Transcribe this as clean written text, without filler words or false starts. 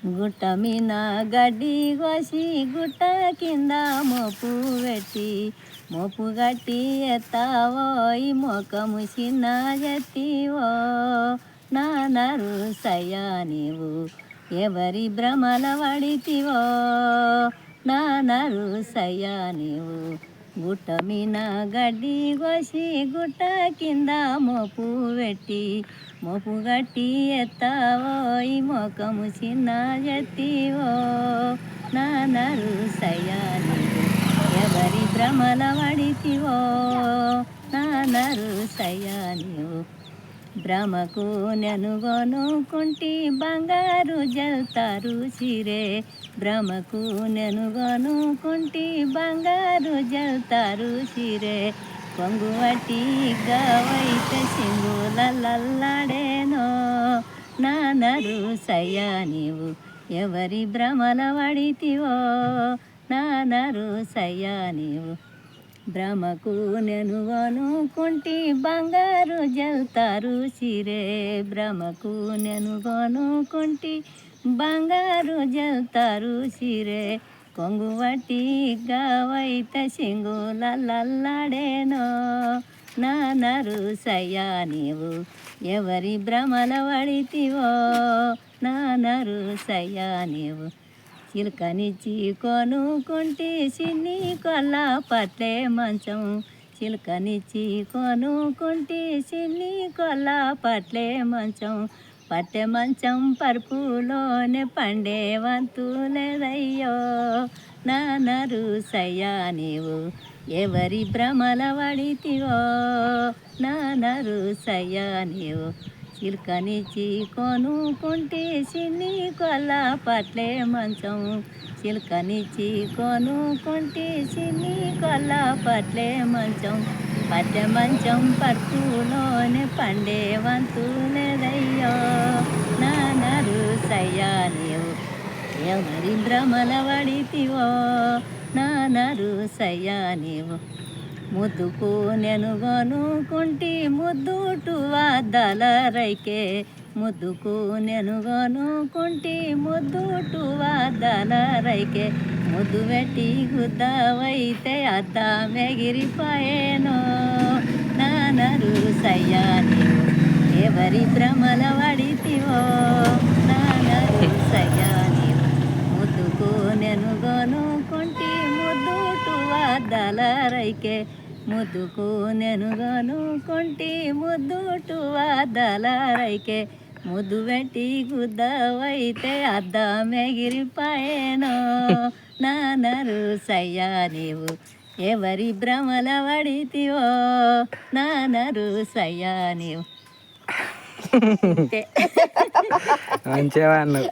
గుట్ట మీన గడ్డి కోసి గుట్ట కింద మోపు పెట్టి మోపు గట్టి ఎత్తావో ఈ మొక్కము చిన్న జెత్తివో నానరు సయ్యా నీవు ఎవరి భ్రమల పడితివో నానరు సయ్యా నీవు గుట్ట మీన గడ్డి కోసి గుట్ట కింద మోపు పెట్టి మోపు గట్టి ఎత్తావో ఈ మొక్కము చిన్న జెత్తివో నానరు సయ్యా నీవు ఎవరి భ్రమల పడితివో నానరు సయ్యా నీవు భ్రమకు నెనుగొనుకుంటి బంగారు జల్తారు సిరే భ్రమకు నెనుగొనుకుంటి బంగారు జల్తారు సిరే కొంగువటి గవైతే సింగులల్లాడేనో నానరు సయ్యా నీవు ఎవరి భ్రమల పడితివో నానరు సయ్యా నీవు భ్రమకు నెనుగొనుకుంటి బంగారు జల్తారు సిరే భ్రమకు నెనుగొనుకుంటి బంగారు జల్తారు సిరే కొంగువటి గవైతే సింగులల్లాడేనో నానరు సయ్యా నీవు ఎవరి భ్రమల పడితివో నానరు సయ్యా నీవు చిలుకనిచ్చి కొనుకుంటి సిన్ని కొల్ల పట్లే మంచం చిలుకనిచ్చి కొనుకుంటి సిన్ని కొల్ల పట్లే మంచం పట్టె మంచం పరుపులోనే పండే వంతు లేదయ్యో నానరు సయ్యా నీవు ఎవరి భ్రమల పడితివో నానరు సయ్యా నీవు చిలుకనిచ్చి కొనుకుంటి సిన్ని కొల్ల పట్లే మంచం చిలుకనిచ్చి కొనుకుంటి సిన్ని కొల్ల పట్లే మంచం పట్టె మంచం పరుపులోనే పండే వంతు లేదయ్యో నానరు సయ్యా నీవు ఎవరి భ్రమల పడితివో నానరు సయ్యా నీవు ముద్దుకు నెనుగొనుకుంటి ముద్దుటు వద్దల రైకే ముద్దుకు నెనుగొనుకుంటి ముద్దుటు వద్దల రైకే ముద్దు పెట్టి గుద్దవైతే అద్దం ఎగిరిపోయేనో నానరు సయ్యా నీవు ఎవరి భ్రమల పడితివో నానరు సయ్యా నీవు ముద్దుకు నెనుగొనుకుంటి ముద్దుటు వద్దల రైకే ముద్దుకు నెనుగొనుకుంటి ముద్దుటు వద్దల రైకే ముద్దు పెట్టి గుద్దవైతే అద్దం ఎగిరిపోయేనో నానరు సయ్యా నీవు ఎవరి భ్రమల పడితివో నానరు సయ్యా నీవు మంచిగా అన్నావు.